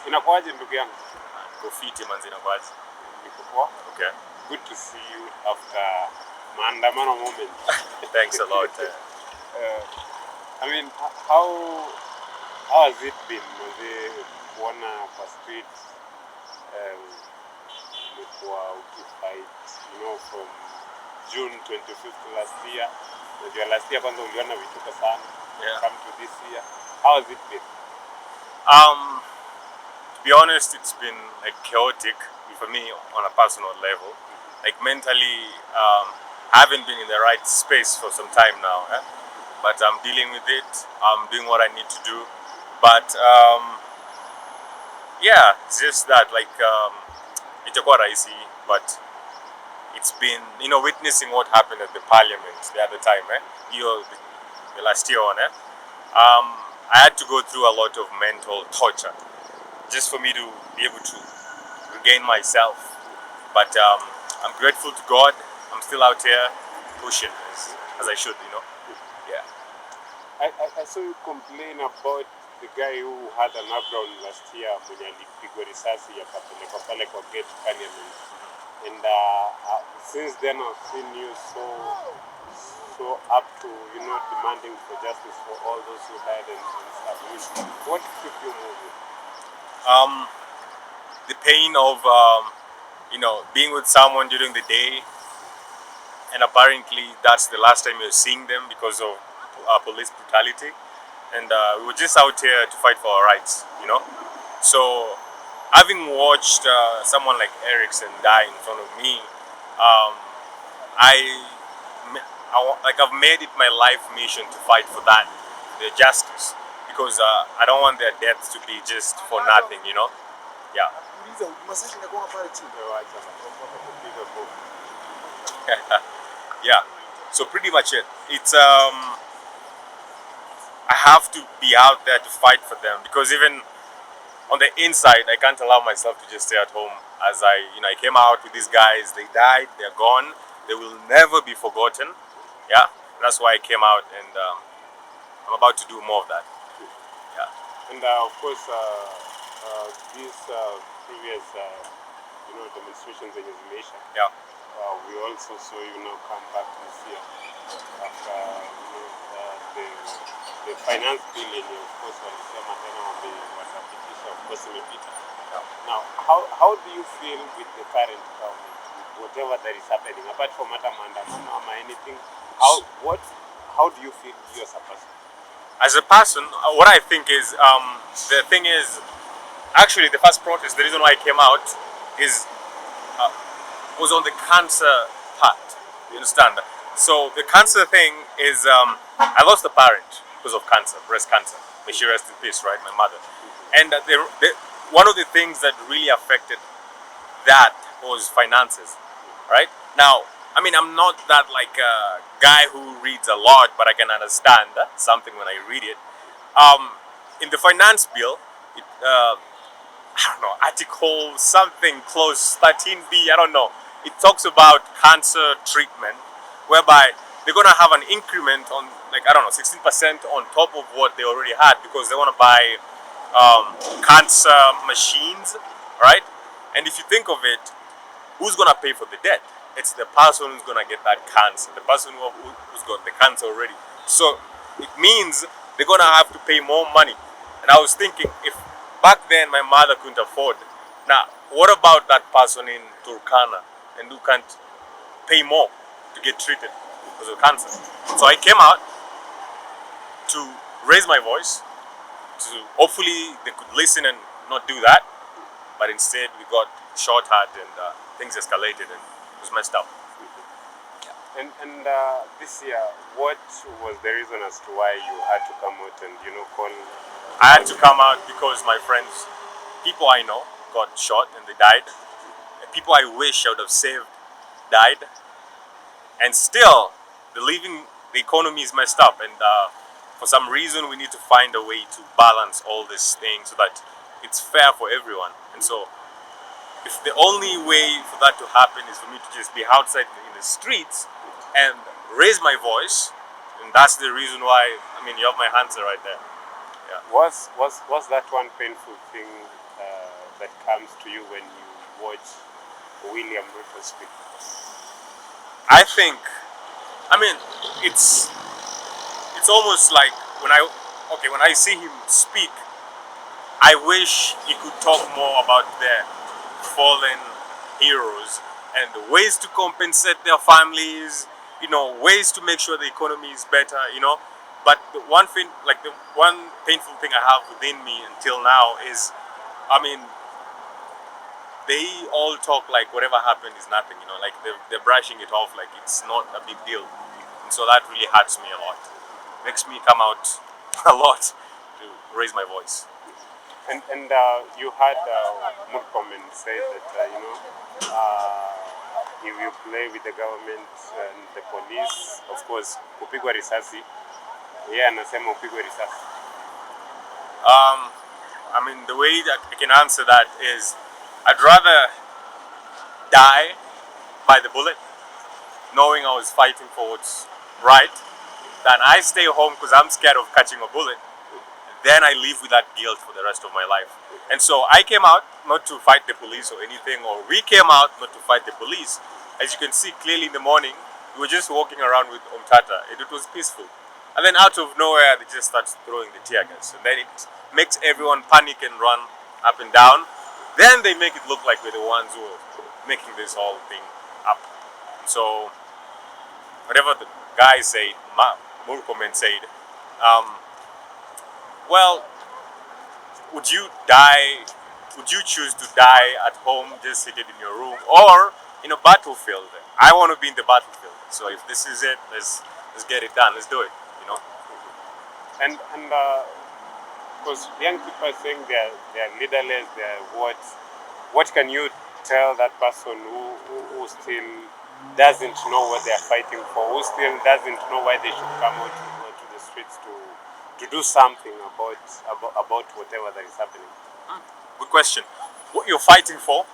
Inakuaje ndugu yangu? Kufiti manzi inakuaje? Niko poa. Okay. Good to see you after maandamano moment. Thanks a lot. I mean, how has it been? Kuona kwa streets umekuwa ukifight, you know, from June 25th last year. Unajua last year kwanza uliona vituko sana. Yeah. Come to this year. How has it been? To be honest, it's been like chaotic for me on a personal level. Like mentally, I haven't been in the right space for some time now. But I'm dealing with it. I'm doing what I need to do. But yeah, it's just that like itakuwa rahisi, but it's been, you know, witnessing what happened at the parliament the other time, the last year on, I had to go through a lot of mental torture just for me to be able to regain myself. But I'm grateful to God. I'm still out here pushing as I should, you know. Yeah. I saw you complain about the guy who had an background last year mwenye alipigwa risasi yakapelekwa pale kwa gate parliament. And since then I've seen you so up to, you know, demanding for justice for all those who died and stuff. What keep you moving? The pain of you know, being with someone during the day, and apparently that's the last time you're seeing them because of police brutality. And we were just out here to fight for our rights, you know. So having watched someone like Erickson die in front of me, I've made it my life mission to fight for that, the justice, because I don't want their deaths to be just for nothing, you know. Yeah. Yeah. So pretty much it. It's I have to be out there to fight for them, because even on the inside, I can't allow myself to just stay at home. As I came out with these guys, they died, they're gone, they will never be forgotten. Yeah, that's why I came out, and I'm about to do more of that. Yeah. And of course, these previous, you know, demonstrations in Malaysia. Yeah. We also saw you now come back this year after, you know, the finance bill yenye of course walisema tena watapitisha, of course imepita. Now, how do you feel with the current government, whatever that is happening, apart from maandamano or anything? How do you feel you as a person? As a person, what I think is, the thing is, actually the first protest, the reason why I came out is was on the cancer part. You understand? So the cancer thing is, I lost a parent because of cancer, breast cancer. May she rest in peace, right? My mother. And one of the things that really affected that was finances, right? Now, I mean, I'm not that like a guy who reads a lot, but I can understand something when I read it. In the finance bill, I don't know, article something close 13B, I don't know. It talks about cancer treatment, whereby they're gonna have an increment on, like, I don't know, 16% on top of what they already had, because they want to buy cancer machines, right? And if you think of it, who's gonna pay for the debt? It's the person who's gonna get that cancer, the person who's got the cancer already. So it means they're gonna have to pay more money. And I was thinking, if back then my mother couldn't afford, now what about that person in Turkana and who can't pay more to get treated because of cancer? So I came out to raise my voice, to hopefully they could listen and not do that, but instead we got short-hurt and things escalated and it was messed up. And this year, what was the reason as to why you had to come out and, you know, call? I had to come out because my friends, people I know, got shot and they died. And people I wish I would have saved died. And still, the economy is messed up. And for some reason, we need to find a way to balance all these things so that it's fair for everyone. And so, if the only way for that to happen is for me to just be outside in the streets and raise my voice, and that's the reason why, I mean, you have my answer right there. Yeah. Was that one painful thing that comes to you when you watch William Ruto speak? I think, I mean, it's almost like when I see him speak, I wish he could talk more about their fallen heroes and the ways to compensate their families, ways to make sure the economy is better, But the one thing, like the one painful thing I have within me until now is, I mean, they all talk like whatever happened is nothing, like they're brushing it off like it's not a big deal. And so that really hurts me a lot. Makes me come out a lot to raise my voice. And you had Murkomen say that if you play with the government and the police, of course, kupigwa risasi. Yeye anasema upigwe risasi. I mean, the way that I can answer that is, I'd rather die by the bullet, knowing I was fighting for what's right, than I stay home because I'm scared of catching a bullet. Then I live with that guilt for the rest of my life. And so I came out not to fight the police or anything, or we came out not to fight the police. As you can see clearly in the morning, we were just walking around with Omtata, and it was peaceful. And then out of nowhere, they just start throwing the tear gas. And then it makes everyone panic and run up and down. Then they make it look like we're the ones who are making this whole thing up. So, whatever the guy said, Murkomen said, well, would you die? Would you choose to die at home, just seated in your room, or in a battlefield? I want to be in the battlefield. So if this is it, let's get it done. Let's do it. And because young people are saying they're leaderless, they're what? What can you tell that person who still doesn't know what they're fighting for, who still doesn't know why they should come out to the streets to do something about whatever that is happening? Good question. What you're fighting for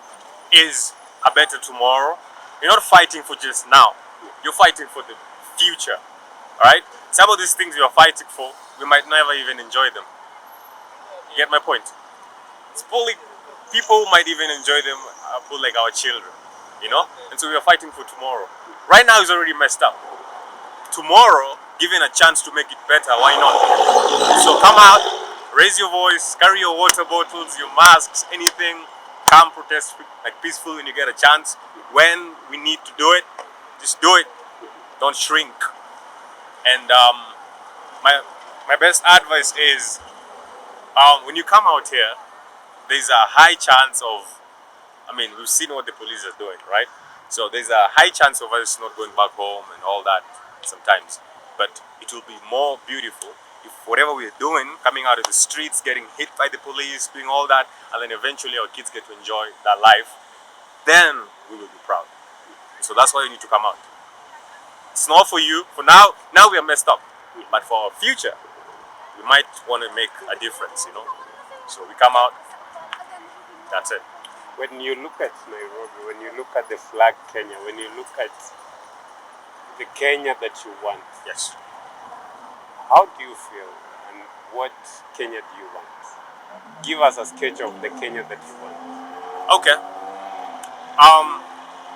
is a better tomorrow. You're not fighting for just now. You're fighting for the future. Alright? Some of these things you're fighting for, we might never even enjoy them. You get my point? It's probably people who might even enjoy them are people like our children. And so we are fighting for tomorrow. Right now is already messed up. Tomorrow, given a chance to make it better, why not? So come out, raise your voice, carry your water bottles, your masks, anything. Come protest like peaceful when you get a chance. When we need to do it, just do it. Don't shrink. And my best advice is, when you come out here, there's a high chance of, we've seen what the police are doing, right? So there's a high chance of us not going back home and all that sometimes. But it will be more beautiful if whatever we're doing, coming out of the streets, getting hit by the police, doing all that, and then eventually our kids get to enjoy that life, then we will be proud. So that's why you need to come out. It's not for you. For now we are messed up. But for our future, we might want to make a difference, So we come out, that's it. When you look at Nairobi, when you look at the flag Kenya, when you look at the Kenya that you want, Yes. how do you feel and what Kenya do you want? Give us a sketch of the Kenya that you want. Okay.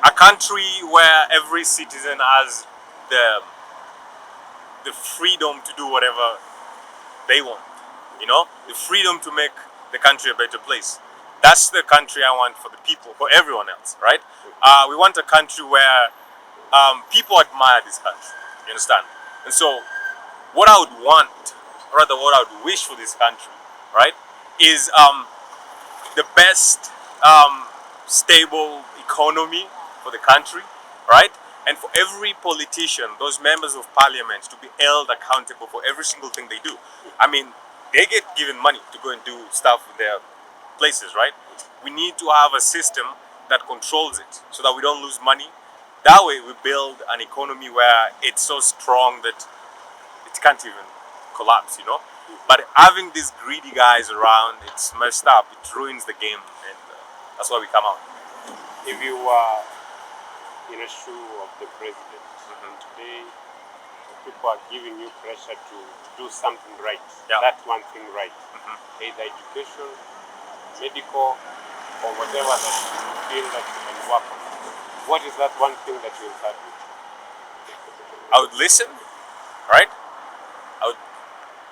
A country where every citizen has the freedom to do whatever they want, the freedom to make the country a better place. That's the country I want for the people, for everyone else, right? We want a country where people admire this country, you understand? And so what I would want, or rather what I would wish for this country, right, is the best stable economy for the country, right? And for every politician, those members of parliament, to be held accountable for every single thing they do. They get given money to go and do stuff in their places, right? We need to have a system that controls it so that we don't lose money. That way we build an economy where it's so strong that it can't even collapse, But having these greedy guys around, it's messed up. It ruins the game, and that's why we come out. If you were in a shoe of the president, today people are giving you pressure to do something right. Yeah. That's one thing right. Either education, medical, or whatever that you feel that you can work on, what is that one thing that you will start with? I would listen, right? I would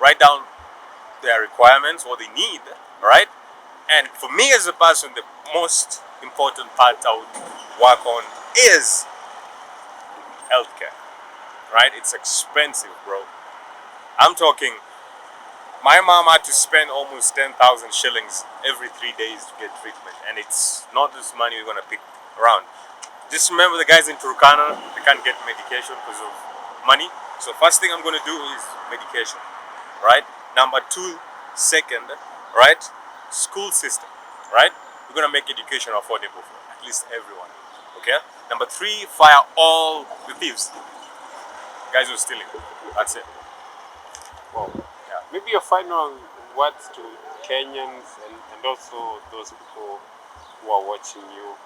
write down their requirements, what they need, right? And for me as a person, the most important part I would work on is healthcare, right? It's expensive, bro. I'm talking, my mom had to spend almost 10,000 shillings every 3 days to get treatment, and it's not this money we're gonna pick around. Just remember the guys in Turkana, they can't get medication because of money. So first thing I'm gonna do is medication, right? Number two, second, right? School system, right? We're gonna make education affordable for at least everyone. Okay? Number three, fire all the thieves. Guys who are stealing. That's it. Wow. Yeah. Maybe your final words to Kenyans and also those people who are watching you,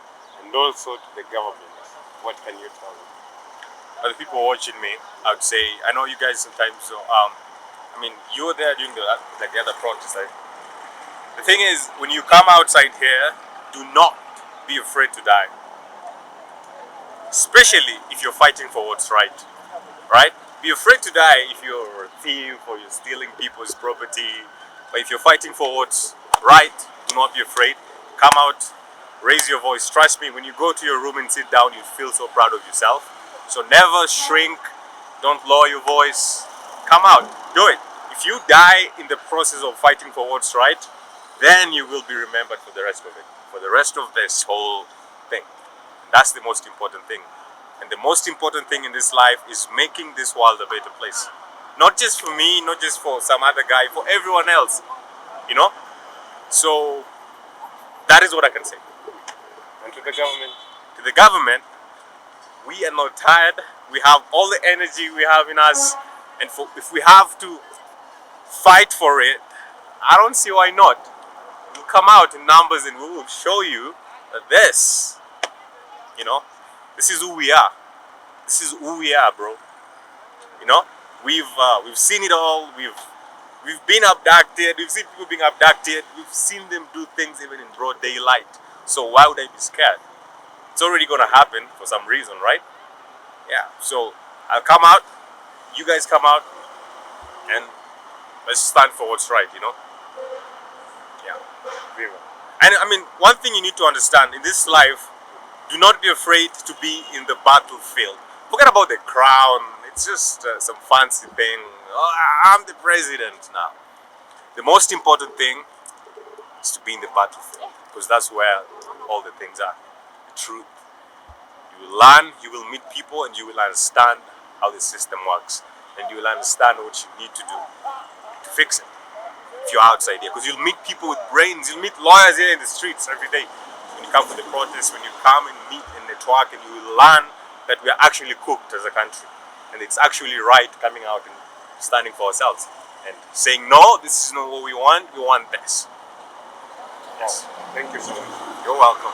and also to the government. What can you tell them? For the people watching me, I would say, I know you guys sometimes, I mean, you were there during the other protest. Right? The thing is, when you come outside here, do not be afraid to die. Especially if you're fighting for what's right. Right? Be afraid to die if you're a thief or you're stealing people's property. But if you're fighting for what's right, do not be afraid. Come out, raise your voice. Trust me, when you go to your room and sit down, you feel so proud of yourself. So never shrink. Don't lower your voice. Come out. Do it. If you die in the process of fighting for what's right, then you will be remembered for the rest of it. For the rest of this whole thing. That's the most important thing. And the most important thing in this life is making this world a better place. Not just for me, not just for some other guy, for everyone else. You know? So that is what I can say. And to the government? To the government, we are not tired. We have all the energy we have in us. And if we have to fight for it, I don't see why not. We'll come out in numbers and we will show you that this, you know, this is who we are. This is who we are, bro. You know, we've seen it all. We've been abducted. We've seen people being abducted. We've seen them do things even in broad daylight. So why would I be scared? It's already gonna happen for some reason, right? Yeah. So I'll come out. You guys come out, and let's stand for what's right. You know. Yeah. Very well. And I mean, one thing you need to understand in this life, do not be afraid to be in the battlefield. Forget about the crown. It's just some fancy thing. Oh, I'm the president now. The most important thing is to be in the battlefield, because that's where all the things are. The truth. You will learn, you will meet people, and you will understand how the system works. And you will understand what you need to do to fix it if you're outside here. Because you'll meet people with brains, you'll meet lawyers here in the streets every day. When you come for the protests, when you come and meet and network, and you will learn that we are actually cooked as a country. And it's actually right coming out and standing for ourselves. And saying, no, this is not what we want this. Yes. Thank you so much. You're welcome.